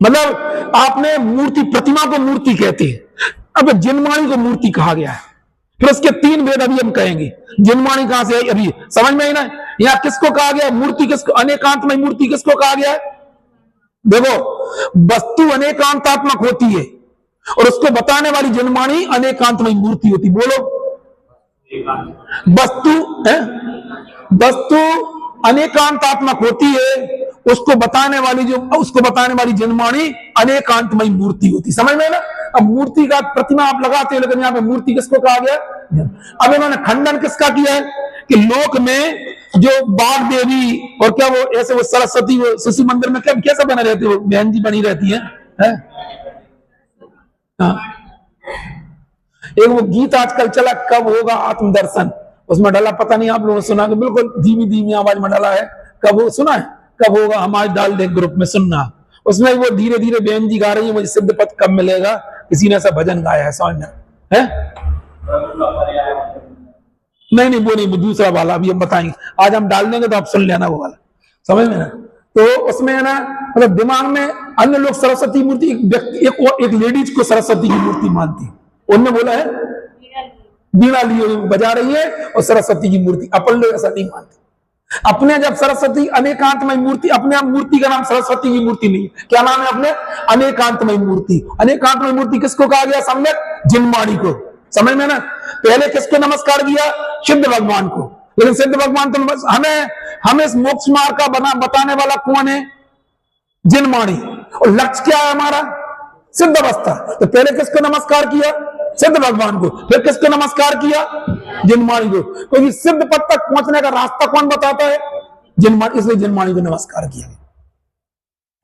मतलब आपने मूर्ति, प्रतिमा को मूर्ति कहते हैं, अब जिनवाणी को मूर्ति कहा गया है। फिर उसके तीन भेद अभी हम कहेंगे। जिनवाणी कहां से है अभी समझ में ही ना। यहाँ किसको कहा गया मूर्ति, किसको अनेकांतमय मूर्ति किसको कहा गया है? देखो, वस्तु अनेकांतात्मक होती है और उसको बताने वाली जिनवाणी अनेकांतमय मूर्ति होती। बोलो, वस्तु अनेकांतात्मक होती है, उसको बताने वाली जिनवाणी अनेकांतमय मूर्ति होती। समझ में ना। अब मूर्ति का प्रतिमा आप लगाते हो, लेकिन यहाँ पे मूर्ति किसको कहा गया? अब इन्होंने खंडन किसका किया है कि लोक में जो बाग देवी और क्या वो ऐसे वो सरस्वती वो शिशु मंदिर में क्या कैसा बना रहती है, बहन जी बनी रहती है? हाँ। एक वो गीत आजकल चला, कब होगा आत्मदर्शन, उसमें डाला, पता नहीं आप लोगों ने सुना कि बिल्कुल धीमी धीमी आवाज में डाला है, कब हो सुना है? कब होगा, हमारे डाल दे ग्रुप में सुनना। उसमें वो धीरे धीरे बहन जी गा रही है, मुझे सिद्ध पद कब मिलेगा, किसी ने ऐसा भजन गाया है, समझ में है? नहीं वो नहीं, वो दूसरा वाला अभी हम बताएंगे, आज हम डाल देंगे तो आप सुन लेना वो वाला, समझ में ना। तो उसमें है ना, मतलब दिमाग में अन्य लोग सरस्वती मूर्ति, एक लेडीज को सरस्वती की मूर्ति मानती है, उनने बोला है बीणा लिए बजा रही है और सरस्वती की मूर्ति। अपन लोग ऐसा नहीं मानते। अपने जब सरस्वती अनेकांतमय मूर्ति, अपने आप मूर्ति का नाम सरस्वती की मूर्ति नहीं, क्या नाम है अपने? अनेकांतमय मूर्ति। अनेकांतमय मूर्ति किसको कहा गया? सम्यक जिनवाणी को। समझ में ना। पहले किसको नमस्कार किया? सिद्ध भगवान को। लेकिन सिद्ध भगवान तो हमें इस मोक्ष मार्ग का बताने वाला कौन है? जिनवाणी। और लक्ष्य क्या है हमारा? सिद्ध अवस्था। तो पहले किसको नमस्कार किया? सिद्ध भगवान को। फिर किसको नमस्कार किया? जिनवाणी को। क्योंकि सिद्ध पद तक पहुंचने का रास्ता कौन बताता है? जिनवाणी। इसलिए जिनवाणी को नमस्कार किया।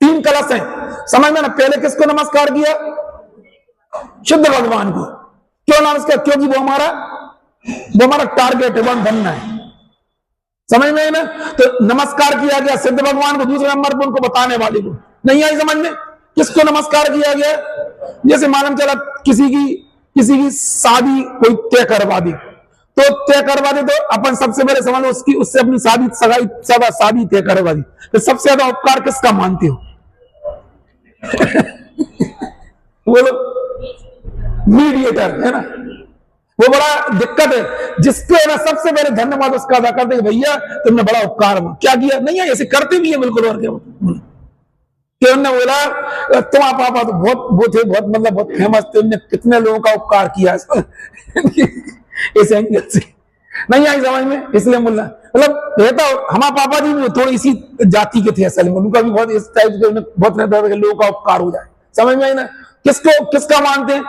तीन कलश हैं, समझ में ना। पहले किसको नमस्कार किया? सिद्ध भगवान को। क्यों नमस्कार? क्योंकि वो हमारा टारगेट है, वन बनना है, समझ में ना। तो नमस्कार किया गया सिद्ध भगवान को, दूसरे नंबर पर उनको बताने वाले को। नहीं आई समझ में? किसको नमस्कार किया गया? जैसे मालूम चला किसी की शादी कोई तय करवा दी, तो तय करवा दे तो अपन सबसे पहले समझ लो उससे अपनी शादी तय करवा दी, तो सबसे ज्यादा उपकार किसका मानते हो? बोलो, मीडिएटर है ना। वो बड़ा दिक्कत है, जिसके ना सबसे पहले धन्यवाद उसका अदा करते हैं, भैया तुमने बड़ा उपकार क्या किया। नहीं है, ऐसे करते भी है बिल्कुल। और क्या उन्होंने बोला तुम्हारा पापा तो बहुत मतलब बहुत फेमस थे, उन्होंने कितने लोगों का उपकार किया इस एंगल से। नहीं आई समझ में। इसलिए बोलना मतलब रहता, हमारे पापा जी भी थोड़ी इसी जाति के थे असल में, उनका भी बहुत इस टाइप के बहुत रहता था कि लोगों का उपकार हो जाए। समझ में आई ना। किसका मानते हैं?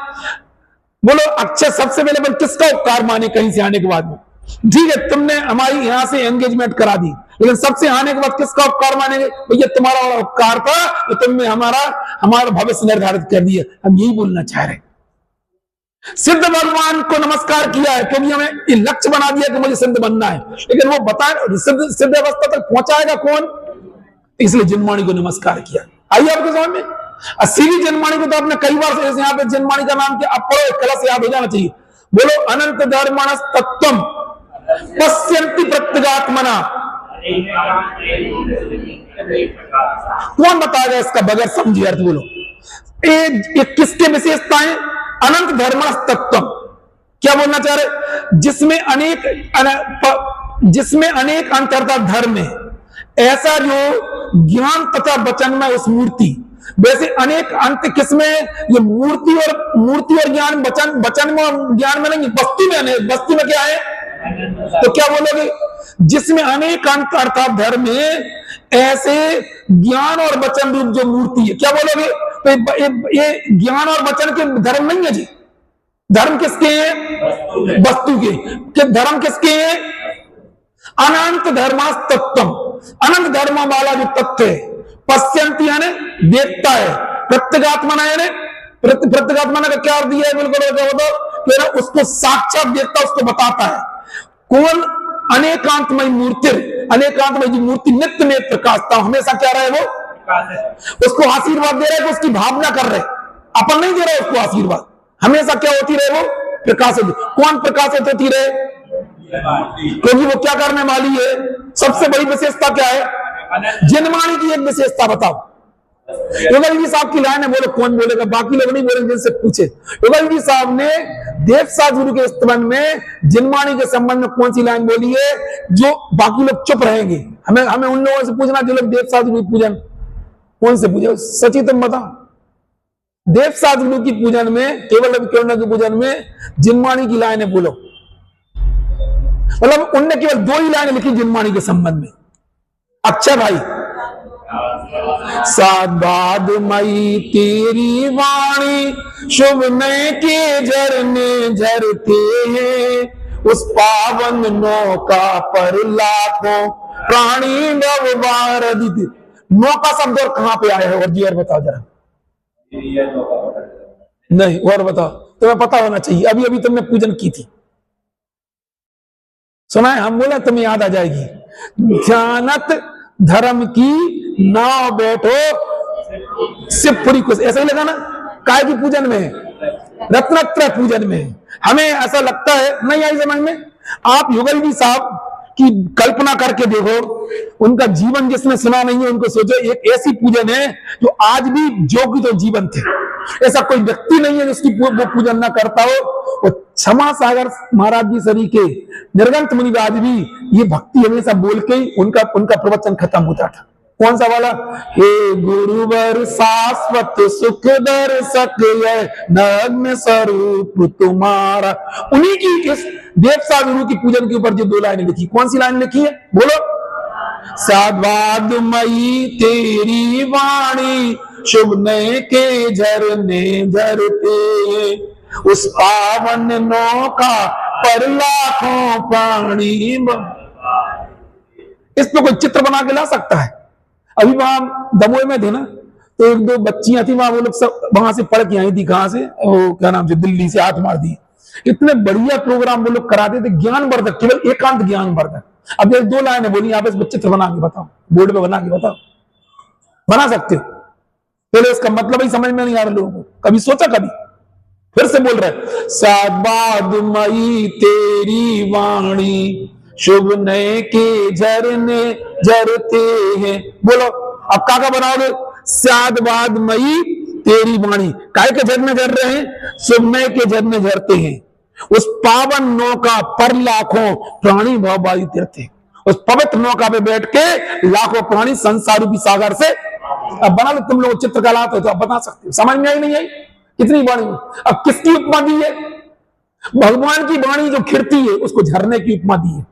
बोलो, अक्षय सबसे पहले बोल किसका उपकार माने कहीं से आने के बाद में? ठीक है, तुमने हमारी यहां से एंगेजमेंट करा दी, लेकिन सबसे आने के बाद किसका उपकार मानेंगे? भैया तुम्हारा बड़ा उपकार था, तो तुमने हमारा भविष्य निर्धारित कर दिया। हम यही बोलना चाह रहे हैं। सिद्ध भगवान को नमस्कार किया है क्योंकि हमें ये लक्ष्य बना दिया कि मुझे सिद्ध बनना है, लेकिन वो बताए सिद्ध अवस्था तक पहुंचाएगा कौन? इसलिए जिनवाणी को नमस्कार किया। आइए आपके समझ में। सीधी जिनवाणी को तो आपने कई बार से यहाँ पे जिनवाणी का नाम क्या, अब पढ़ो, कलश याद हो जाना चाहिए। बोलो, अनंत धर्मणस तत्वम पश्यन्ति प्रत्यगात्मना। कौन बताएगा इसका बगैर समझे अर्थ? बोलो, ये किसके विशेषताएं? अनंत धर्मणस तत्वम। क्या बोलना चाह रहे? जिसमें अनेक अंतरता धर्म है, ऐसा जो ज्ञान तथा वचन में उस मूर्ति। वैसे अनेक अंत किसमें? ये मूर्ति और ज्ञान, वचन में और ज्ञान में नहीं, वस्तु में क्या है? तो क्या बोलोगे? जिसमें अनेक अंत अर्थात धर्म है, ऐसे ज्ञान और वचन रूप जो मूर्ति है। क्या बोलोगे? तो ये ज्ञान और वचन के धर्म नहीं है जी। धर्म किसके हैं? वस्तु के। धर्म किसके हैं? अनंत धर्मास तत्वम। अनंत धर्म वाला जो तत्व है, पश्यंती यानी देखता है, प्रत्यगात्मना यानी प्रत्यगात्मना का क्या अर्थ दिया है? बिल्कुल उसको साक्षात देखता, उसको बताता है। कौन? अनेकांतमय मूर्ति। अनेकांतमय जो मूर्ति नित्य में प्रकाशता, हमेशा क्या रहे? वो उसको आशीर्वाद दे रहे, उसकी भावना कर रहे। अपन नहीं दे रहे उसको आशीर्वाद। हमेशा क्या होती रहे? वो प्रकाशित। कौन प्रकाशित होती रहे? क्योंकि वो क्या करने वाली है? सबसे बड़ी विशेषता क्या है? जिनवाणी की एक विशेषता बताओ। युगल जी साहब की लाइन है, बोलो कौन बोलेगा, बाकी लोग नहीं बोलेंगे, जिनसे पूछे। युगल जी साहब ने देवसाद गुरु के स्तवन में जिनवाणी के संबंध में कौन सी लाइन बोली है जो बाकी लोग चुप रहेंगे? हमें हमें उन लोगों से पूछना जो लोग देवसाद गुरु पूजन कौन से पूजे, सची तुम बताओ। देवसाद गुरु की पूजन में, केवल किरणों के पूजन में जिनवाणी की लाइन है, बोलो। मतलब उनने केवल 2 ही लाइनें लिखी जिनवाणी के संबंध में। अच्छा भाई, साध मई तेरी वाणी शुभ नए के झरने झरते हैं, उस पावन नौका पर लाखों प्राणी नवबार। नौका शब्द और कहां पे आया है? और जी और बताओ जरा। नहीं, और बताओ, तुम्हें पता होना चाहिए, अभी अभी तुमने पूजन की थी, सुना है? हम बोले तुम्हें याद आ जाएगी। ध्यानत धर्म की नाव बैठो शिवपुरी को, ऐसा ही लगा ना? काय की पूजन में? रत्नत्रय पूजन में। हमें ऐसा लगता है, नहीं आई समझ में? आप युगल जी साहब की कल्पना करके देखो, उनका जीवन जिसने सुना नहीं है उनको सोचो, एक ऐसी पूजन है जो आज भी जो की तो जीवन थे, ऐसा कोई व्यक्ति नहीं है जिसकी वो पूजन ना करता हो। और क्षमा सागर महाराज जी सरी के निर्गंत मुनिराज भी ये भक्ति हमेशा बोल के ही उनका प्रवचन खत्म होता था। कौन सा वाला? हे गुरुवर शाश्वत सुख दर्शक नग्न स्वरूप तुम्हारा। उन्हीं की इस देवसाद गुरु की पूजन के ऊपर जो 2 लाइनें लिखी, कौन सी लाइन लिखी है बोलो? साधवाद मई तेरी वाणी शुभ नए के झरने झरते, उस पावन नौका पर लाखों प्राणी। इस पे कोई चित्र बना के ला सकता है? अभी वहां दमोह में थे ना, तो 1-2 बच्चियां थी वहां, वो लोग सब वहां से पढ़ के आई थी, कहां से, वो क्या नाम से, दिल्ली से, हाथ मार दी। इतने बढ़िया प्रोग्राम वो लोग कराते थे, ज्ञानवर्धक, केवल एकांत ज्ञानवर्धक। अब ये 2 लाइनें बोली, आप इस चित्र बना के बताओ, बोर्ड पे बना के बताओ, बना सकते हो? पहले इसका मतलब ही समझ में नहीं आ रहा लोगों को, कभी सोचा? कभी फिर से बोल रहे, साध मई तेरी वाणी शुभ नए के झरने झरते हैं। बोलो अब काका बनाओगे? साधवाद मई तेरी वाणी, काय के झरने झर रहे हैं? शुभ नए के झरने झरते हैं, उस पावन नौका पर लाखों प्राणी भवबायु तीर्थे। उस पवित्र नौका पे बैठ के लाखों प्राणी संसार रूपी सागर से। अब बना लो तुम लोग चित्रकला, तो आप बना सकते हो। समझ में आई नहीं आई? कितनी वाणी? अब किसकी उपमा दी है? भगवान की वाणी जो खिरती है उसको झरने की उपमा दी है।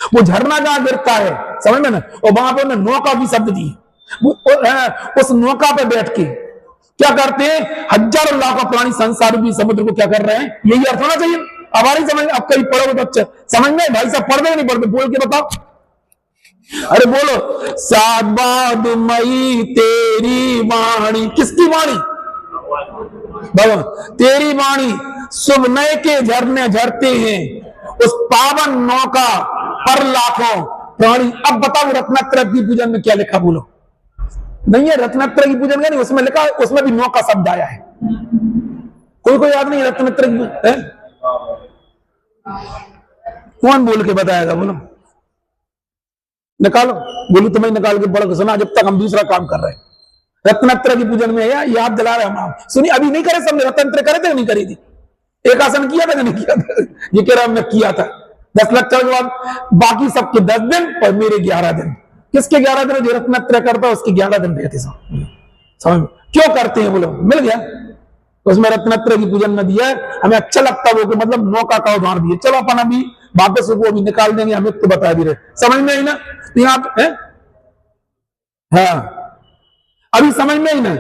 वो झरना जहां गिरता है, समझ में ना, और वहां पर नौका भी शब्द दी है। उस नौका पे बैठ के क्या करते हैं? हजारों लाखों प्राणी संसार रूपी समुद्र को क्या कर रहे हैं? यही अर्थ होना चाहिए। अब आ रही समझ? अब कहीं पढ़ोगे तो अच्छा समझ में? भाई साहब पढ़ दे नहीं पढ़ते? बोल के बताओ, अरे बोलो। साधवाद मई तेरी वाणी, किसकी वाणी? भगवान तेरी वाणी शुभ नए के झरने झरते हैं, उस पावन नौका पर लाखों प्राणी। अब बताओ रत्नत्रय की पूजन में क्या लिखा? बोलो। नहीं है रत्नत्रय की पूजन का, नहीं उसमें लिखा, उसमें भी नौका शब्द आया है। कोई याद नहीं रत्नत्रय है? कौन बोल के बताएगा? बोलो, निकालो, बोलो तुम्हें निकाल के पढ़ के सुना, जब तक हम दूसरा काम कर रहे हैं। रत्नत्रय की पूजन में याद दिला रहे हम। सुनिए, अभी नहीं करे सबने? रत्नत्रय करे थे नहीं करी थी? एक आसन किया था कि नहीं किया था? ये कह रहा हमने किया था 10 लेक्चर के बाद। बाकी सबके 10 दिन और मेरे 11 दिन। किसके 11 दिन? जो रत्नत्रय करता है उसके 11 दिन रहते। समझ में? क्यों करते हैं? बोलो, मिल गया उसमें रत्नत्रय की पूजन में दिया है। हमें अच्छा लगता है वो, मतलब नौका का उदाहरण दिए। चलो अपन अभी वापस वो अभी निकाल देंगे, हमें तो बता भी रहे। समझ में आई ना? यहाँ है? हाँ, अभी समझ में आई ना?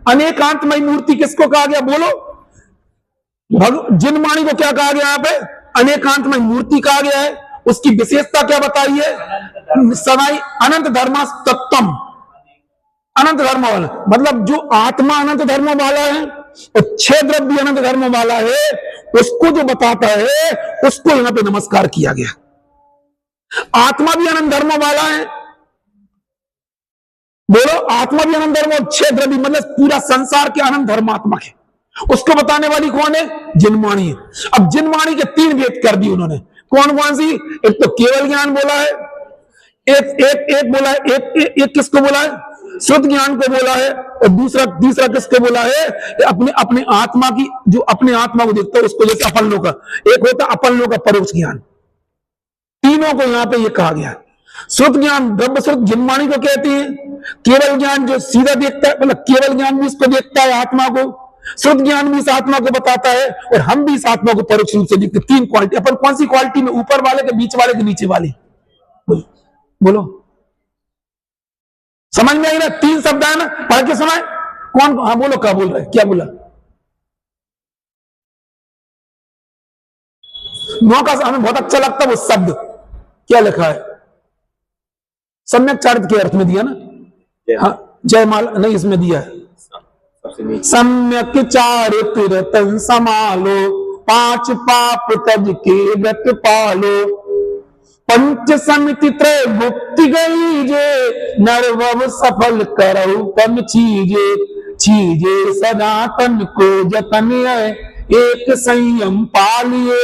अनेकांतमय मूर्ति किसको कहा गया? बोलो। जिनवाणी को क्या कहा गया? यहाँ पे अनेकांतमय मूर्ति कहा गया है। उसकी विशेषता क्या बताई है? सनाई अनंत धर्मा तत्तम, अनंत धर्म वाला, मतलब जो आत्मा अनंत धर्म वाला है और 6 द्रव्य भी अनंत धर्म वाला है, उसको जो बताता है उसको यहां पे नमस्कार किया गया। आत्मा भी अनंत धर्म वाला है, बोलो। आत्मा भी अनंत धर्म और 6 द्रव्य, मतलब पूरा संसार के अनंत धर्मात्मा है। उसको बताने वाली कौन है? जिनवाणी है। अब जिनवाणी के 3 भेद कर दिए उन्होंने। कौन कौन सी? एक तो केवल ज्ञान बोला है, एक बोला है, एक किसको बोला है? शुद्ध ज्ञान को बोला है, और तीसरा किसको बोला है? अपने अपने आत्मा की, जो अपने आत्मा को देखता है उसको, जैसे अपन लोग का एक होता है अपन लोग का परोक्ष ज्ञान। तीनों को यहां पे ये कहा गया है। शुद्ध ज्ञान ब्रह्म शुद्ध जिनवाणी को कहते हैं। केवल ज्ञान जो सीधा देखता है, मतलब केवल ज्ञान भी इसको देखता है आत्मा को, शुद्ध ज्ञान भी इस आत्मा को बताता है, और हम भी इस आत्मा को परोक्ष रूप से देखते। तीन क्वालिटी। अपन कौन सी क्वालिटी में? ऊपर वाले के, बीच वाले के, नीचे वाले? बोलो समझ में आई ना? तीन शब्द है ना, पढ़ के सुनाए कौन? हाँ बोलो, क्या बोल रहे, क्या बोला? मौका हमें बहुत अच्छा लगता है वो शब्द। क्या लिखा है? सम्यक चारित्र के अर्थ में दिया ना? हाँ, जयमाला नहीं, इसमें दिया है सम्यक चारित्र तन समालो, 5 पाप तज के व्रत पालो, पंच समिति त्रय मुक्ति गई जे, नरवव सफल करऊ तन चीजे, चीजे सनातन को जतन है, एक संयम पालिए,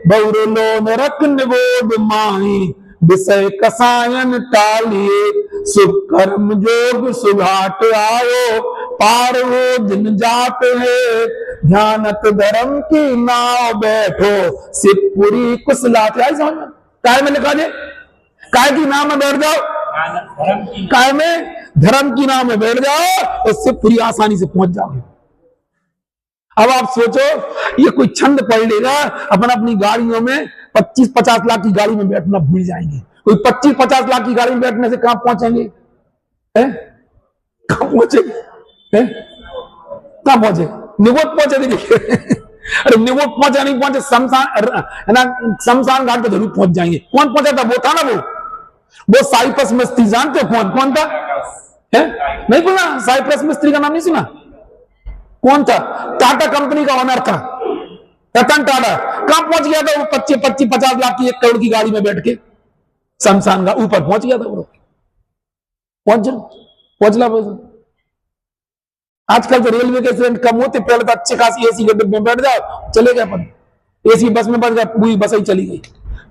बहुरलो नरक निबोध माही, विषय कसायन टालिए, शुभ कर्म जोग सुघाट आयो, पार वो दिन जात है, ध्यानत धर्म की नाव बैठो, शिवपुरी कुशलात। आई समझ में? काय में लिखा जाए? काय की नाम में बैठ जाओ, काय में धर्म की नाम में बैठ जाओ, और शिवपुरी आसानी से पहुंच जाओगे। अब आप सोचो, ये कोई छंद पढ़ लेगा, अपन अपनी गाड़ियों में 25-50 लाख की गाड़ी में बैठना भूल जाएंगे। कोई 25-50 लाख की गाड़ी में बैठने से कहां पहुंचेंगे? कहां पहुंचेंगे? कहां पहुंचे? निगोद पहुंचे? देखिए अरे निगोद पहुंचा नहीं पहुंचे, शमशान घाट पे जरूर पहुंच जाएंगे। कौन पहुंचा था? वो था ना, वो साइप्रस मिस्त्री। जानते हो कौन था? नहीं सुना? साइप्रस मिस्त्री का नाम नहीं सुना? कौन था? टाटा कंपनी का ओनर था, रतन टाटा। कहां पहुंच गया था वो? 25-50 लाख की 1 करोड़ की गाड़ी में बैठ के शमशान का ऊपर पहुंच गया था वो। पहुंचला। आजकल तो रेलवे के एक्सीडेंट कम होते, पहले तो अच्छे खासी एसी के डिब्बे में बैठ जाओ, चले गए अपन। एसी बस में बैठ गए, पूरी बस ही चली गई।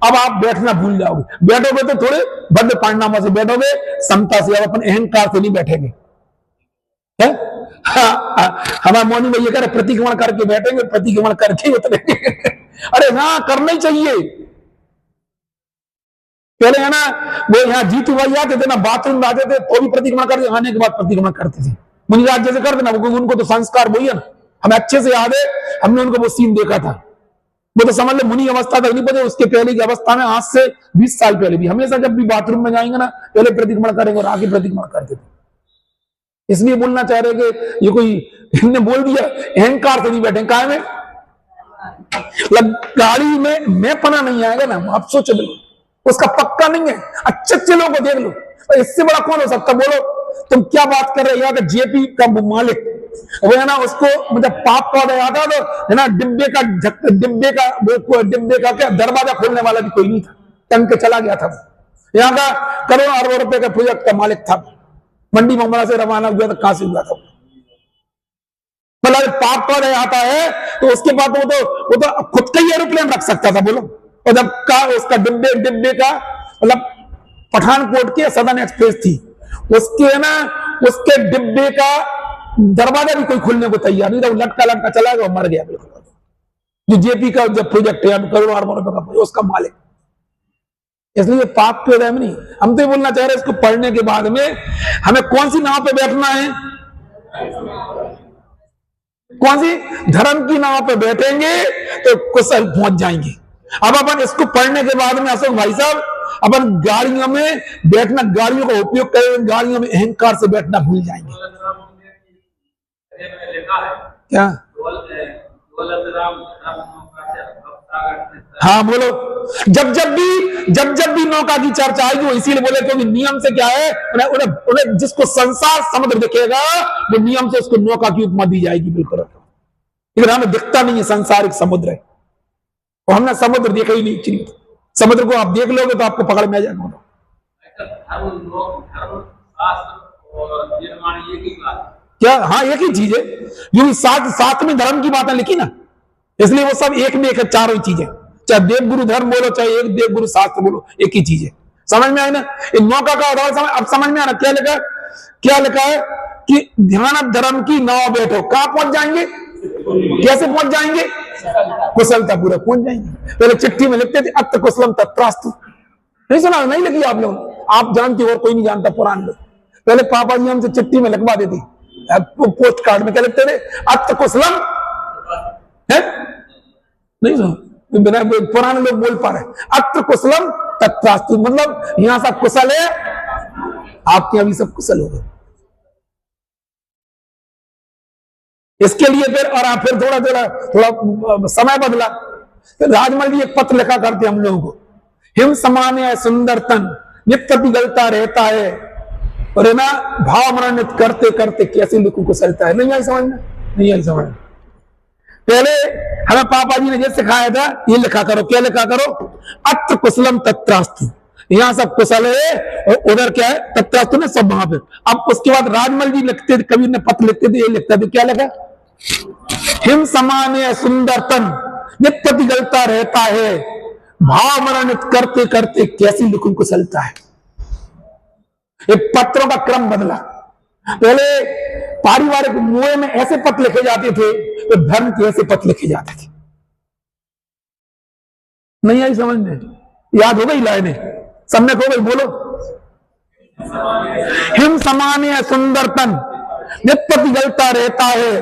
अब आप बैठना भूल जाओगे। बैठोगे तो थोड़े भद्र पांडनामा से बैठोगे, समता से। अब अपन अहंकार से नहीं बैठेंगे। हमारा मौनी भैया कह रहे प्रतिक्रमण करके बैठेंगे, प्रतिक्रमण करके उतरेंगे। अरे हाँ, करना ही चाहिए। पहले है ना, वो यहाँ जीतू भाई आते थे ना, बाथरूम में आते थे तो भी प्रतिक्रमण करते, आने के बाद प्रतिक्रमण करते थे। मुनिराज जैसे करते ना, उनको तो संस्कार वही है ना, हमें अच्छे से याद है। हमने उनको वो सीन देखा था। वो तो समझ लो मुनि अवस्था तक नहीं पहुंचे, उसके पहले की अवस्था में, आज से 20 साल पहले भी हमेशा जब भी बाथरूम में जाएंगे ना, पहले प्रतिक्रमण करेंगे और आगे प्रतिक्रमण करते थे। इसलिए बोलना चाह रहे कि ये कोई इनने बोल दिया, अहंकार से नहीं बैठे। काय में गाड़ी में मैं पना नहीं आएगा ना, आप सोचो, बिल्कुल उसका पक्का नहीं है। अच्छे लोगों को देख लो, इससे बड़ा कौन हो सकता? बोलो तुम क्या बात कर रहे हो? जेपी का मालिक वो है ना, उसको मतलब पाप पौधा आता तो है ना, डिब्बे का क्या दरवाजा खोलने वाला भी कोई नहीं था, टंग के चला गया था। यहाँ का करोड़ों अरबों रुपए का प्रोजेक्ट का मालिक था। मंडी ममरा से रवाना हुआ था, कहां से हुआ था? मतलब पाप पौधा आता है तो उसके बाद वो तो खुद का ही एरोप्लेन रख सकता था। बोलो, और जब का उसका डिब्बे का मतलब पठानकोट के सदन एक्सप्रेस थी, उसके ना उसके डिब्बे का दरवाजा भी कोई खुलने को तैयार नहीं था। वो लटका चला गया, मर गया बिल्कुल। जो जेपी का जब प्रोजेक्ट है करोड़ों अरबों रुपए का, उसका मालिक। इसलिए पाप के में नहीं, हम तो ये बोलना चाह रहे हैं, इसको पढ़ने के बाद में हमें कौन सी नाव पे बैठना है? कौन सी? धर्म की नाव पे बैठेंगे तो कुशल पहुंच जाएंगे। अब अपन इसको पढ़ने के बाद में अशोक भाई साहब, अपन गाड़ियों में बैठना, गाड़ियों का उपयोग करेंगे, गाड़ियों में अहंकार से बैठना भूल जाएंगे। क्या? हाँ बोलो। जब जब भी नौका की चर्चा आएगी, वो इसीलिए बोले क्योंकि नियम से क्या है, उन्हें जिसको संसार समुद्र दिखेगा वो नियम से उसको नौका की उपमा दी जाएगी। बिल्कुल, लेकिन हमें दिखता नहीं है संसार एक समुद्र है, और हमने समुद्र देखा ही नहीं। चलिए समुद्र को आप देख लोगे तो आपको पकड़ में आ जाएगा। क्या? हाँ, एक ही चीज है, जो साथ में धर्म की बातें लिखी ना, इसलिए वो सब एक में एक है, चारों चीजें। चाहे देव गुरु धर्म बोलो, चाहे एक देव गुरु शास्त्र बोलो, एक ही चीज है। समझ में आए ना? इन नौका का आधार अब समझ में आना क्या लगा? क्या लिखा है कि ध्यान धर्म की नाव बैठो, कहां पहुंच जाएंगे, कैसे पहुंच जाएंगे, कुशलता पूरा पहुंच जाएंगे। पहले चिट्ठी में लिखते थे अत्र कुशलम तत्रास्तु, नहीं सुना, नहीं लिखी आप लोग, आप जानते हो और कोई नहीं जानता, पुराने लोग। पहले पापा जी हमसे चिट्ठी में लिखवा देती, पोस्ट कार्ड में क्या लिखते थे, अत्र कुशलम है, नहीं सुना, बिना पुराने लोग बोल पा रहे, अत्र कुशलम तत्रास्तु, मतलब यहां सब कुशल है, आपके अभी सब कुशल हो गए। इसके लिए फिर और आप फिर थोड़ा समय बदला, फिर राजमल जी एक पत्र लिखा करते हम लोगों को, हिम समान है सुंदर तन नित्य पिघलता रहता है, और है ना भाव मनोनित करते करते कैसे लिखू कुशलता है। नहीं आई समझ में, नहीं आई समझ। पहले हमें पापा जी ने जैसे सिखाया था, ये लिखा करो, क्या लिखा करो, अत्र कुशलम तत्रास्तु, यहां सब कुशल है, और उधर क्या है, तत्रास्तु ने सब वहां पे। अब उसके बाद राजमल जी लिखते थे, कभी ने पत्र लिखते थे, ये लिखता थे, क्या लिखा, हिम समान है सुंदर तन नित्य पिघलता रहता है, भाव मनोनित करते करते कैसी लिखूं कुशलता है। ये पत्रों का क्रम बदला। पहले पारिवारिक मुए में ऐसे पत्र लिखे जाते थे, तो धर्म के ऐसे पत्र लिखे जाते थे। नहीं आई समझ में, याद हो गई लाइनें, सम्यक हो गई, बोलो, हिम समान है सुंदर तन नित्य पिघलता रहता है,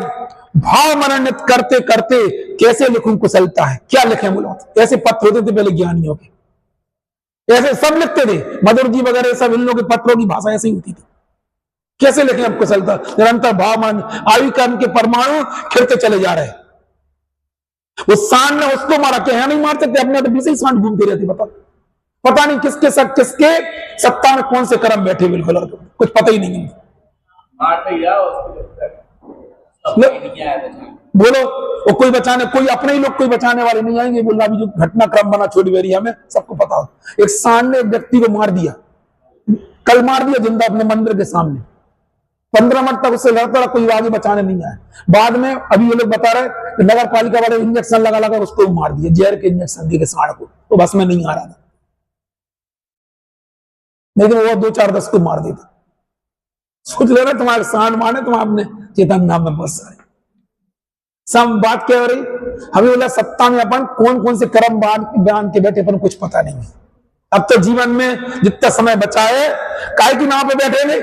भाव मनोनित करते करते कैसे लिखूं कुशलता है। क्या लिखे बोलो, ऐसे पत्र होते थे पहले ज्ञानियों के, ऐसे सब लिखते थे, मधुर जी वगैरह सब, इन लोगों के पत्रों की भाषा ऐसी होती थी। कैसे लिखें अब कुशलता, निरंतर भाव मन, आयु कर्म के परमाणु खिरते चले जा रहे हैं। वो सांड ने उसको मारा, क्या नहीं मार सकते, अपने तो पीछे ही सांड घूमती रहती, पता नहीं किसके सत्ता में कौन से कर्म बैठे, बिल्कुल और कुछ पता ही नहीं है। बोलो, वो कोई बचाने, कोई अपने ही लोग कोई बचाने वाले नहीं आएंगे। बोलना अभी जो घटनाक्रम बना छोटी बेरिया में, सबको पता हो, एक सांड ने एक व्यक्ति को मार दिया, कल मार दिया जिंदा अपने मंदिर के सामने, 15 मिनट तक उससे लड़ता रहा, कोई आगे बचाने नहीं आया। बाद में अभी ये लोग बता रहे नगर पालिका वाले इंजेक्शन लगा उसको मार दिया, जहर के इंजेक्शन दिए सांड को, तो बस में नहीं आ रहा था, लेकिन वो 2-4-10 को मार देता। सोच ले रहे तुम्हारे सांड मारने, तुम आपने चेतन नाम में बहुत सारे सब बात क्या हो रही। हमें बोला सत्ता में अपन कौन कौन से कर्म बयान के बैठे, अपन कुछ पता नहीं है। अब तो जीवन में जितना समय बचा है, काय की नाव पे बैठे थे,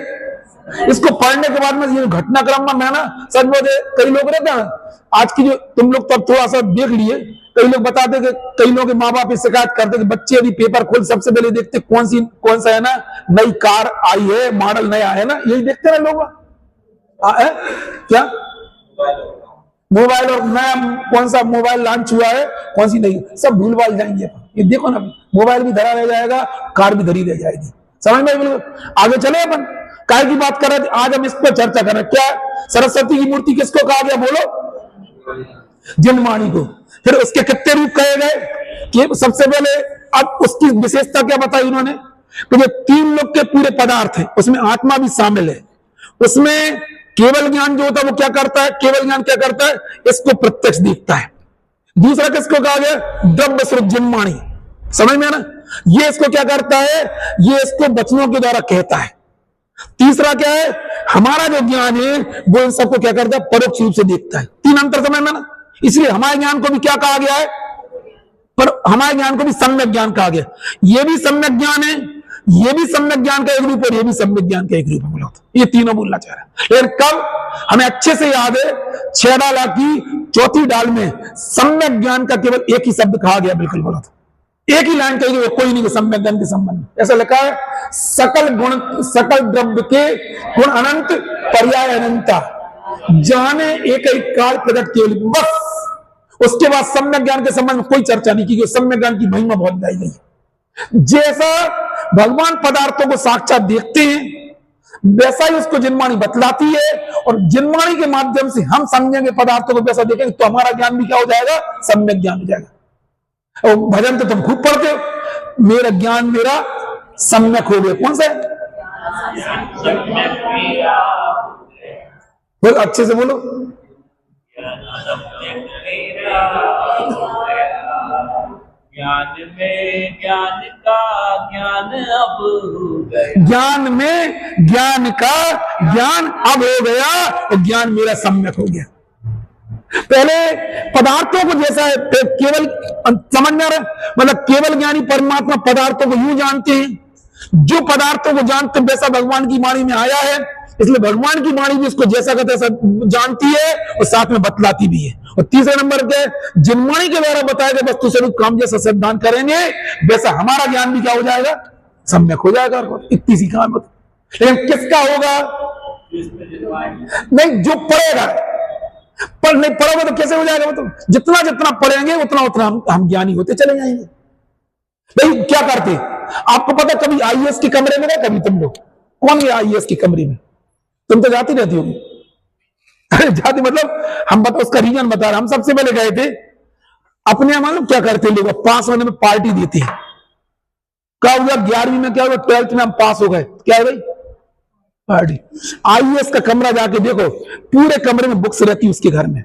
इसको पढ़ने के बाद में ये घटनाक्रम में मैं ना सच बोले, कई लोग रहते हैं आज की जो तुम लोग तब थोड़ा सा देख लिए, कई लोग बताते कि कई लोग के माँ बाप शिकायत करते कि बच्चे यदि पेपर खोल सबसे पहले देखते कौन सा है ना नई कार आई है, मॉडल नया है ना, यही देखते ना लोग। क्या मोबाइल, और नया कौन सा मोबाइल लॉन्च हुआ है, कौन सी नहीं, सब भूल भाल जाएंगे। ये देखो ना, मोबाइल भी धरा रह जाएगा, कार भी धरी रह जाएगी, समझ में। बिल्कुल आगे चले अपन, काय की बात कर रहे थे, आज हम इस पर चर्चा कर रहे हैं। क्या सरस्वती की मूर्ति किसको कहा गया, बोलो, जिनवाणी को। फिर उसके कितने रूप कहे गए, कि सबसे पहले अब उसकी विशेषता क्या बताई उन्होंने, कि जो 3 लोग के पूरे पदार्थ है, उसमें आत्मा भी शामिल है। उसमें केवल ज्ञान जो होता है वो क्या करता है, केवल ज्ञान क्या करता है, इसको प्रत्यक्ष देखता है। दूसरा किसको कहा गया, द्रव्य स्वरूप जिनवाणी, समझ में ना, ये इसको क्या करता है, ये इसको वचनों के द्वारा कहता है। तीसरा क्या है, हमारा जो ज्ञान है वो इन सबको क्या करता है, परोक्ष रूप से देखता है। 3 अंतर समझ में ना, इसलिए हमारे ज्ञान को भी क्या कहा गया है, पर हमारे ज्ञान को भी सम्यक ज्ञान कहा गया। ये भी सम्यक ज्ञान है, ये भी सम्यक ज्ञान का एक रूप, और ये भी सम्यक ज्ञान का एक रूप है। बोला ये तीनों बोलना चाह रहा है, लेकिन कब हमें अच्छे से याद है, 6 डाला की 4थी डाल में सम्यक ज्ञान का केवल एक ही शब्द कहा गया, बिल्कुल बोला था, एक ही लाइन कही, कोई नहीं सम्यक ज्ञान के संबंध में। ऐसा लिखा है, सकल गुण सकल द्रव्य के गुण अनंत पर्याय अनंता, जाने एक काल प्रकट केवल, बस। उसके बाद सम्यक ज्ञान के संबंध में कोई चर्चा नहीं की, सम्यक ज्ञान की महिमा बहुत गाई गई है। जैसा भगवान पदार्थों को साक्षात देखते हैं, वैसा ही उसको जिनवाणी बतलाती है, और जिनवाणी के माध्यम से हम समझेंगे पदार्थों को, वैसा देखेंगे, तो हमारा ज्ञान भी क्या हो जाएगा, सम्यक ज्ञान हो जाएगा। और भजन तो तुम खूब पढ़ते हो, मेरा ज्ञान मेरा सम्यक हो गया, कौन सा है, बोल अच्छे से बोलो, ज्ञान में ज्ञान का ज्ञान अब हो गया, ज्ञान में ज्ञान का ज्ञान अब हो गया, और ज्ञान मेरा सम्यक हो गया। पहले पदार्थों को जैसा है केवल समझना, मतलब केवल ज्ञानी परमात्मा पदार्थों को यूं जानते हैं, जो पदार्थों को जानते हैं वैसा भगवान की वाणी में आया है, इसलिए भगवान की वाणी भी इसको जैसा का तैसा जानती है और साथ में बतलाती भी है। और तीसरे नंबर पे जिन वाणी के द्वारा बताया गया वस्तु स्वरूप काम जैसा सिद्धांत करेंगे वैसा हमारा ज्ञान भी क्या हो जाएगा, सम्यक हो जाएगा। इतनी सी कहानी बता, लेकिन किसका होगा, नहीं जो पढ़ेगा, पर नहीं पढ़ोगे तो कैसे हो जाएगा, मतलब जितना जितना पढ़ेंगे उतना उतना हम ज्ञानी होते चले जाएंगे। भाई क्या करते, आपको पता कभी आईएएस के कमरे में गए, कभी तुम लोग कौन गया आईएएस के कमरे में, तुम तो जाती रहती होगी। अरे जाती मतलब हम बताओ उसका रीजन बता रहे, हम सबसे पहले गए थे अपने, मालूम क्या करते लोग, पास होने में पार्टी देते हैं। क्या हुआ 11वीं में, क्या हुआ 12th में हम पास हो गए, क्या है भाई पार्टी। आईएएस का कमरा जाके देखो, पूरे कमरे में बुक्स रहती है उसके घर में।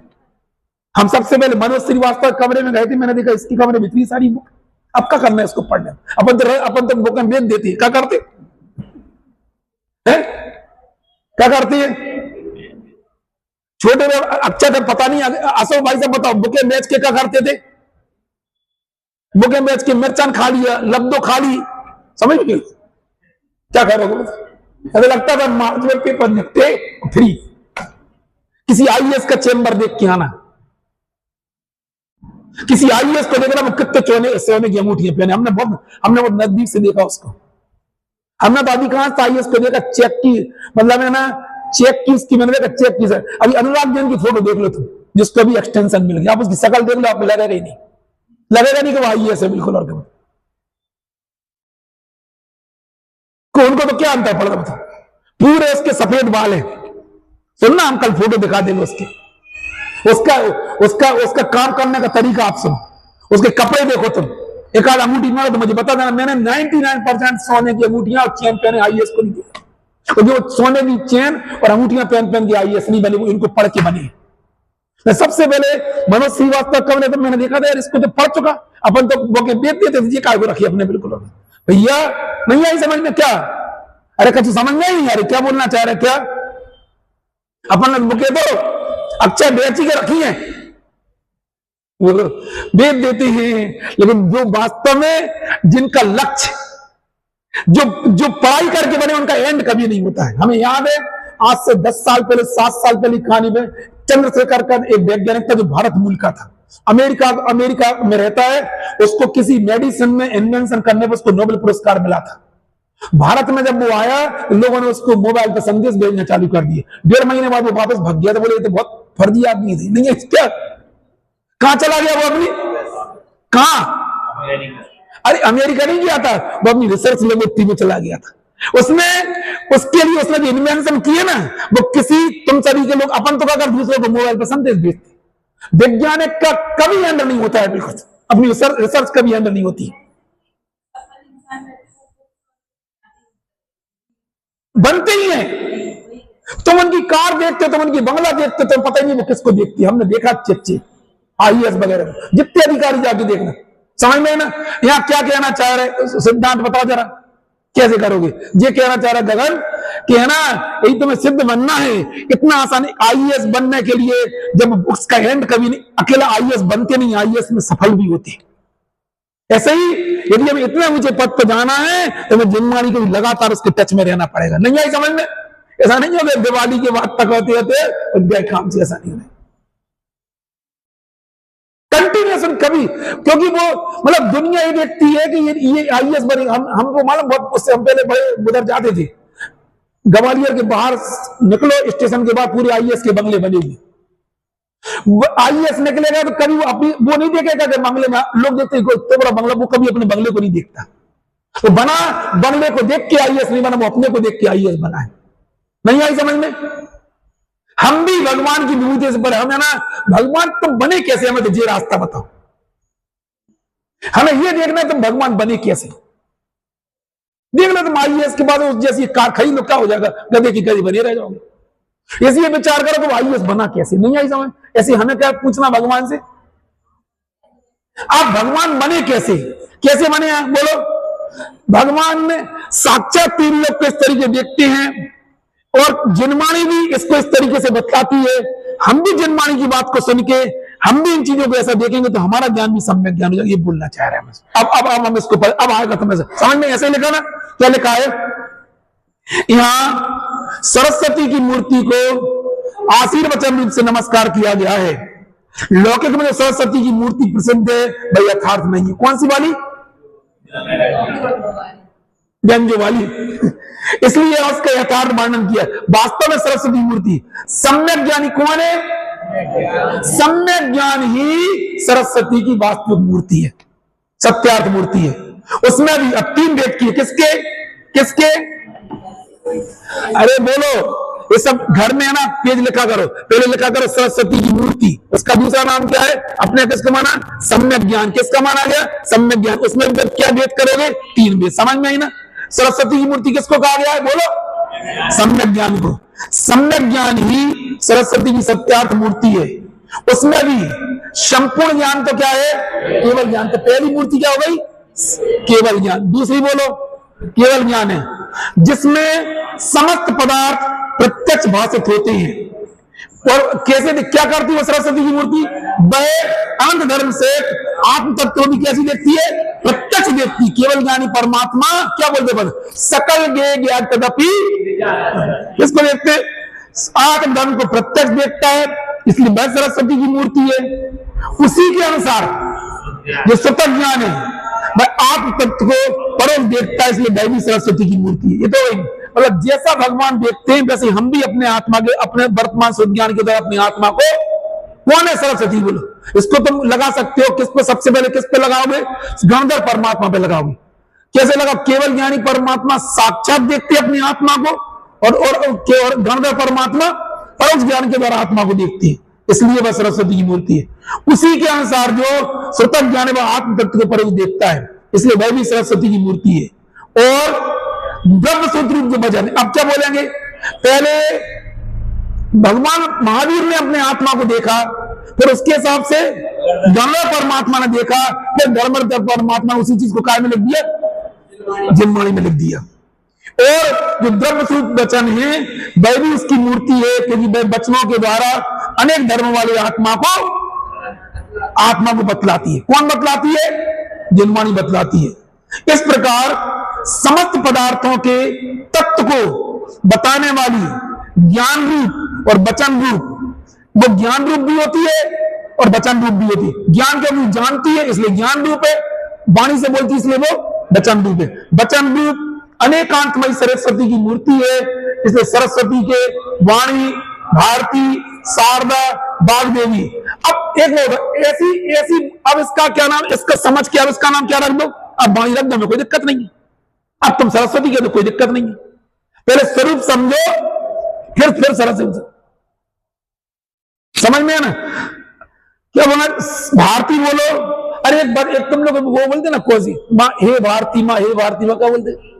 हम सबसे पहले मनोज श्रीवास्तव कमरे में गए थे, मैंने देखा इसके कमरे में इतनी सारी बुक, अब क्या करना है इसको पढ़ने, अपन तो बुक बेच देती है, क्या करते हैं, क्या करती है छोटे अच्छा था पता नहीं, अशोक भाई से बताओ बुके बेच के क्या करते थे, बुके बेच के मिर्चान खा लिया, लब्दो खा ली, समझ गए क्या करोगे, अगर लगता था मार्च में पेपर निकते फ्री। किसी आईएएस का चेंबर देख के आना, किसी आईएएस को देखना वो कितने सोने की अंगूठियां पहने, हमने बहुत नजदीक से देखा उसको। हमने तो अधिकांश आईएएस को देखा चेक की, मतलब है ना चेक की उसकी, मैंने देखा चेक की। अभी अनुराग जैन की फोटो देख लो तुम, जिसको अभी एक्सटेंशन मिल गया, आप उसकी शकल देख लो, आपको लगेगा ही नहीं, लगेगा नहीं कि वो आईएएस है बिल्कुल। और उनको तो क्या अंतर पड़ता था, पूरे उसके सफेद बाल है, सुनना हम कल फोटो दिखा देंगे उसके, उसका उसका उसका काम करने का तरीका आप सुनो, उसके कपड़े देखो तुम, एक आध अंगूठी मारो तो मुझे बता देना, मैंने 99% सोने की अंगूठियां और चेन पहने आईएएस को नहीं देखा। तो जो सोने की चेन और अंगूठियां पहन पहन के आईएएस नहीं बने, वो इनको पढ़ के बने। मैं सबसे पहले मनोज श्रीवास्तव कब ने, तो मैंने देखा था यार इसको तो पढ़ चुका, अपन तो बोके बेच देते थे, ये काय को रखी अपने, बिल्कुल भैया नहीं आई समझ में क्या, अरे कुछ समझ में नहीं आ रही क्या बोलना चाह रहे, क्या अपन बुके दो अक्षय बेची के रखी है, वो बेच देते हैं। लेकिन जो वास्तव में जिनका लक्ष्य, जो पढ़ाई करके बने, उनका एंड कभी नहीं होता है। हमें याद है आज से 10 साल पहले, 7 साल पहले कहानी में चंद्रशेखर का एक वैज्ञानिक था जो भारत मूल का था, अमेरिका में रहता है, उसको किसी मेडिसिन में इन्वेंशन करने पर उसको नोबेल पुरस्कार मिला था। भारत में जब वो आया लोगों ने उसको मोबाइल पर संदेश भेजना चालू कर दिए, 1.5 महीने बाद वो वापस भाग गया, तो बोले तो बहुत फर्जी आदमी थी, नहीं है क्या, कहां चला गया वो अपनी, कहां, अरे अमेरिका नहीं गया था, वो अपनी रिसर्च लेबोरेटरी में चला गया था। उसके लिए उसने जो इन्वेंशन किए ना, वो किसी तुम सभी के लोग अपन तो अगर दूसरे को मोबाइल पर संदेश भेजते, वैज्ञानिक का कभी एंड नहीं होता है, बिल्कुल अपनी रिसर्च कभी एंड नहीं होती, बनते ही हैं। तुम उनकी कार देखते, तुम उनकी बंगला देखते, तुम पता ही नहीं वो किसको देखती है। हमने देखा चच्चे आईएएस वगैरह जितने अधिकारी जाके देखना, समझ में ना यहाँ क्या कहना चाह रहे, सिद्धांत बताओ जरा कैसे करोगे। ये कहना चाह रहा गगन कि है ना यही तुम्हें सिद्ध बनना है, इतना आसान आईएएस बनने के लिए, जब बुक्स का एंड कभी नहीं, अकेला आईएएस बनते नहीं, आईएएस में सफल भी होते। ऐसे ही यदि हमें इतना ऊंचे पद पर जाना है तो हमें जिम्मेदारी को लगातार उसके टच में रहना पड़ेगा। नहीं आई समझ में, ऐसा नहीं होगा दिवाली के बाद तक होते होते काम से, ऐसा नहीं होगा कंटिन्यूएशन कभी, क्योंकि वो मतलब दुनिया ये देखती है कि ये आईएएस बने। हमको मालूम बहुत, उससे हम पहले बड़े उधर जाते थे, ग्वालियर के बाहर निकलो स्टेशन के बाद पूरे आईएएस के बंगले बनेगी। आईएएस निकलेगा तो कभी वो अपनी वो नहीं देखेगा कि बंगले में लोग देखते तो बड़ा बंगला, वो कभी अपने बंगले को नहीं देखता। तो बना बंगले को देख के आईएएस नहीं बना, वो अपने को देख के आईएएस बना है। नहीं आई समझ में, हम भी भगवान की विभूति से पढ़े, हमें ना भगवान तुम बने कैसे, हमें तो ये रास्ता बताओ, हमें ये देखना तुम भगवान बने कैसे। देखना तुम आईएएस के बाद जैसी कार खरीद लो क्या हो जाएगा, गधे की गधी बने रह जाओगे। ऐसे विचार करो तो आईएएस बना कैसे, नहीं आई समझ। ऐसे हमें क्या पूछना भगवान से, आप भगवान बने कैसे? कैसे बने आप बोलो? भगवान ने साक्षात तीन लोग को इस तरीके देखते हैं, और जिनवाणी भी इसको इस तरीके से बतलाती है। हम भी जिनवाणी की बात को सुन के हम भी इन चीजों को ऐसा देखेंगे तो हमारा ज्ञान भी सम्यक ज्ञान हो जाएगा। ये बोलना चाह रहे हैं अब हम इसको अब आएगा समझ में। ऐसे लिखा ना, क्या लिखा है यहां? सरस्वती की मूर्ति को आशीर्वचन रूप से नमस्कार किया गया है। लौकिक में जो सरस्वती की मूर्ति प्रसिद्ध है वह यथार्थ नहीं है। कौन सी वाली? व्यंजो वाली। इसलिए उसका यथार्थ वर्णन किया। वास्तव में सरस्वती मूर्ति सम्यक ज्ञानी कौन है? सम्यक ज्ञान ही सरस्वती की वास्तविक मूर्ति है, सत्यार्थ मूर्ति है। उसमें भी अब तीन वेद की है। किसके किसके? अरे बोलो, ये सब घर में है ना, पेज लिखा करो, पहले लिखा करो सरस्वती की मूर्ति। उसका दूसरा नाम क्या है? अपने किसका माना? सम्यक ज्ञान। किसका माना गया? सम्यक ज्ञान। उसमें क्या वेद करोगे? तीन वेद। समझ में आई ना? सरस्वती की मूर्ति किसको कहा गया है? बोलो, सम्यक ज्ञान को। सम्यक ज्ञान ही सरस्वती की सत्यार्थ मूर्ति है। उसमें भी संपूर्ण ज्ञान तो क्या है? केवल ज्ञान। तो पहली मूर्ति क्या हो गई? केवल ज्ञान। दूसरी बोलो, केवल ज्ञान है जिसमें समस्त पदार्थ प्रत्यक्ष भाषित होते हैं। और कैसे क्या करती है सरस्वती की मूर्ति? वह अंत धर्म से आत्म तत्व भी कैसी देखती है? प्रत्यक्ष देखती। केवल ज्ञानी परमात्मा क्या बोलते बस? सकल गे ज्ञान तदपि किसको देखते? आत्म धर्म को प्रत्यक्ष देखता है, इसलिए वह सरस्वती की मूर्ति है। उसी के अनुसार जो सतत ज्ञान है वह आत्म तत्व को परोक्ष देखता है, इसलिए वह भी सरस्वती की मूर्ति है। ये तो मतलब जैसा भगवान देखते हैं वैसे हम भी अपने आत्मा के, अपने वर्तमान शुद्ध ज्ञान के द्वारा अपनी आत्मा को, कौन है सरस्वती? बोलो। इसको तुम लगा सकते हो किस पे? सबसे पहले किस पे लगाओगे? गणधर परमात्मा पे लगाओगे। कैसे लगा? केवल ज्ञानी परमात्मा साक्षात देखते अपनी आत्मा को, और गणधर परमात्मा परोक्ष ज्ञान के द्वारा आत्मा को देखती है, इसलिए वह सरस्वती की मूर्ति है। उसी के अनुसार जो श्रुतज्ञ ज्ञान है वह आत्म तत्व को परोक्ष देखता है, इसलिए वह भी सरस्वती की मूर्ति है। और ब्रह्म सूत्र जो भजन, अब क्या बोलेंगे? पहले भगवान महावीर ने अपने आत्मा को देखा, फिर उसके हिसाब से गणधर परमात्मा ने देखा, फिर धर्मधर परमात्मा उसी चीज को काय में लिख दिया? जिनवाणी में लिख दिया। और जो ब्रह्म सूत्र वचन है वह भी उसकी मूर्ति है, क्योंकि वह वचनों के द्वारा अनेक धर्म वाली आत्मा को बतलाती है। कौन बतलाती है? जिनवाणी बतलाती है। इस प्रकार समस्त पदार्थों के तत्व को बताने वाली ज्ञान रूप और वचन रूप, वो ज्ञान रूप भी होती है और वचन रूप भी होती है। ज्ञान के रूप जानती है इसलिए ज्ञान रूप है, वाणी से बोलती है इसलिए वो वचन रूप है। वचन रूप अनेकांतमयी सरस्वती की मूर्ति है, इसलिए सरस्वती के वाणी, भारती, शारदा, वाग्देवी। अब एक ऐसी अब इसका क्या नाम? इसका समझ के अब इसका नाम क्या रख दो? अब वाणी रख दो, कोई दिक्कत नहीं है। अब तुम सरस्वती के तो कोई दिक्कत नहीं है। पहले स्वरूप समझो, फिर सरस्वती समझ में है ना? क्या बोला? भारती बोलो। अरे एक तुम लोग वो बोलते ना, कोसी माँ, हे भारती माँ, हे भारती माँ, क्या बोलते?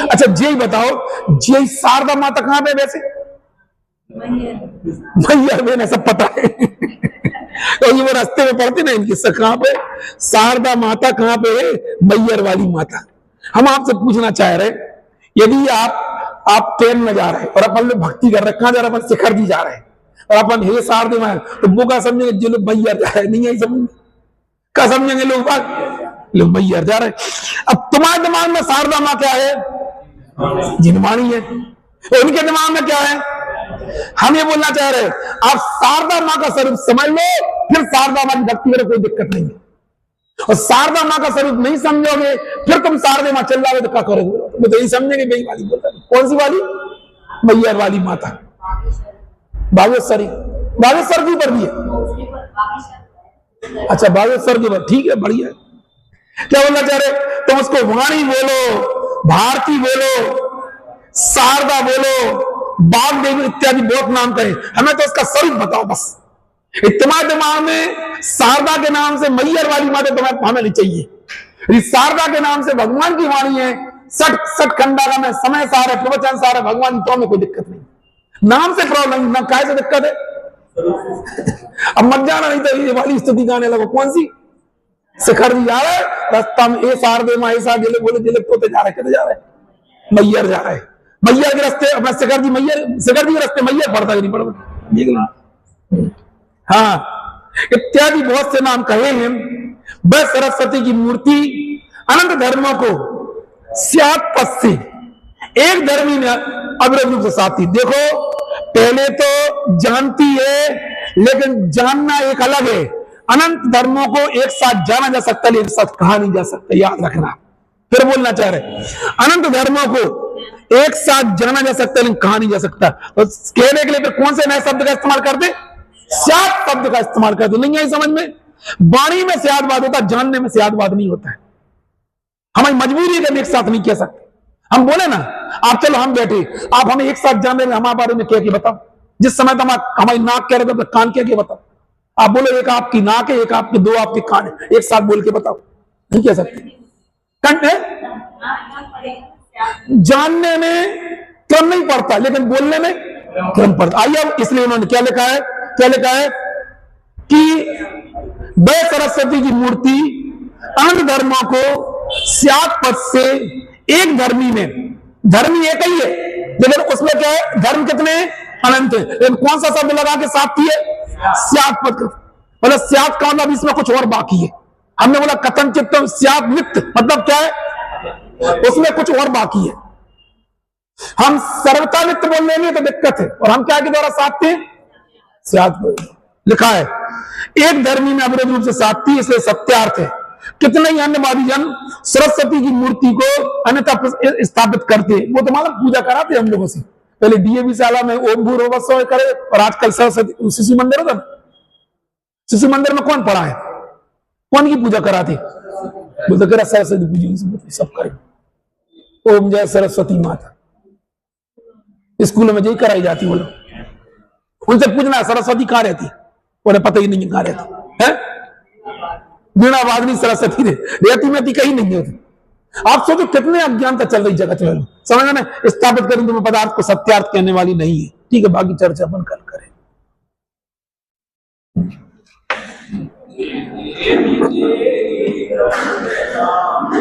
अच्छा जी बताओ, जी शारदा माता कहां पे? वैसे मैया मैंने सब पता है तो ये वो रास्ते में पढ़ते ना इनकी कहां पे? शारदा माता कहां पे है? मैयर वाली माता। हम आपसे पूछना चाह रहे, यदि आप ट्रेन में जा रहे हैं और अपन लोग भक्ति कर रहे, कहां जा रहे? अपन शिखर जी जा रहे हैं और अपन हे शारदे माँ, तो वो क्या समझेंगे? जो लोग मैयर जा रहे नहीं, यही समझेंगे। क्या समझेंगे लोग? मैयर जा रहे। अब तुम्हारे दिमाग में शारदा माँ क्या है? जिनवाणी है। उनके दिमाग में क्या है? हम ये बोलना चाह रहे हैं, आप शारदा माँ का स्वरूप समझ लो, फिर शारदा माँ की भक्ति करो, कोई दिक्कत नहीं है। और शारदा माँ का स्वरूप नहीं समझोगे, फिर तुम शारदा माँ चल जाओगे तो क्या करोगे? वो तो यही समझेंगे वही वाली बोलता है। कौन सी वाली? मैयर वाली माता, बागेश्वरी। बागेश्वर की ऊपर भी है? अच्छा बागेश्वर की ऊपर, ठीक है, बढ़िया। क्या बोलना चाह रहे? तुम उसको वाणी बोलो, भारती बोलो, शारदा बोलो, वाग्देवी इत्यादि बहुत नाम कहें, हमें तो उसका स्वरूप बताओ बस। तुम्हारे दिमाग में शारदा के नाम से मैयर वाली माता तुम्हें हमें नहीं चाहिए। शारदा के नाम से भगवान की वाणी है, सठ खंडा का में समय सार है, प्रवचन सार है भगवान, तो हमें कोई दिक्कत नहीं। नाम से प्रॉब्लम, ना काय से दिक्कत है। अब मत जाना, नहीं तो ये वाली स्तुति गाने लगो। कौन सी? शिखर जी जा रहा है रास्ता में, ए सार दे माँ, ऐसा जिले बोले जिले तो जा रहे, कितने जा रहे? मैयर जा रहे, मैयर के रास्ते अपना शिखर जी, मैयर शिखर जी के रास्ते मैयर पड़ता कि नहीं पड़ता? हाँ, इत्यादि बहुत से नाम कहे हैं। वह सरस्वती की मूर्ति अनंत धर्मों को स्यात् पद से एक धर्मी ने अविरत रूप से साथी। देखो, पहले तो जानती है, लेकिन जानना एक अलग है। अनंत धर्मों को एक साथ जाना जा सकता है, लेकिन एक साथ कहा नहीं जा सकता, याद रखना। फिर बोलना चाह रहे, अनंत धर्मों को एक साथ जाना जा सकता है, लेकिन कहा नहीं जा सकता। तो कहने के लिए फिर कौन से नए शब्द का इस्तेमाल करते? स्यात् शब्द का इस्तेमाल करते। नहीं आई समझ में? वाणी में स्याद्वाद होता, जानने में स्याद्वाद नहीं होता है। हमारी मजबूरी है कि हम एक साथ नहीं कह सकते। हम बोले ना, आप चलो हम बैठे, आप हमें एक साथ जान रहे हैं, हमारे बारे में कह के बताओ। जिस समय तो हमारी नाक कह रहे थे, कान कह के बताओ। आप बोलो एक आपकी नाक है, एक आपके, दो आपके कान है, एक साथ बोल के बताओ। नहीं कह सकते। कंठ है, जानने में क्रम नहीं पड़ता, लेकिन बोलने में क्रम पड़ता। आइए, अब इसलिए उन्होंने क्या लिखा है? क्या लिखा है कि वह सरस्वती की मूर्ति अनंत धर्मों को स्यात् पद से एक धर्मी में, धर्मी एक ही है, लेकिन उसमें क्या है? धर्म कितने? अनंत है। लेकिन कौन सा शब्द लगा के साथी है? स्यात् पद। मतलब स्यात् का मतलब इसमें कुछ और बाकी है। हमने बोला कथनचित स्यात् नित्य, मतलब क्या है? उसमें कुछ और बाकी है। हम सर्वथा नित्य बोल लेंगे तो दिक्कत है, और हम क्या के द्वारा साधते हैं? स्यात् पद। लिखा है एक धर्मी में अविरोध रूप से साधती, इसलिए सत्यार्थ है। कितने ही अन्यवादी जन सरस्वती की मूर्ति को अन्यथा स्थापित करते, वो तो मालूम पूजा कराते हम लोगों से। पहले डीएवी शाला में ओम भूर्भुवः करे, और आजकल सरस्वती शिशु मंदिर होता ना, शिशु मंदिर में कौन पढ़ा है? कौन की पूजा कराते? वो तो कह सरस्वती पूजा सब करे। ओम जय सरस्वती माता स्कूलों में यही कराई जाती। बोलो, उनसे पूछना सरस्वती कहां रहती? उन्हें पता ही नहीं कहां रहती है। वीणा वादनी सरस्वती रहती में कहीं नहीं होती। आप सोचो कितने अज्ञानता चल रही जगत में। समझ में? स्थापित करें तुम्हें पदार्थ को सत्यार्थ कहने वाली नहीं है। ठीक है, बाकी चर्चा अपन कल करें।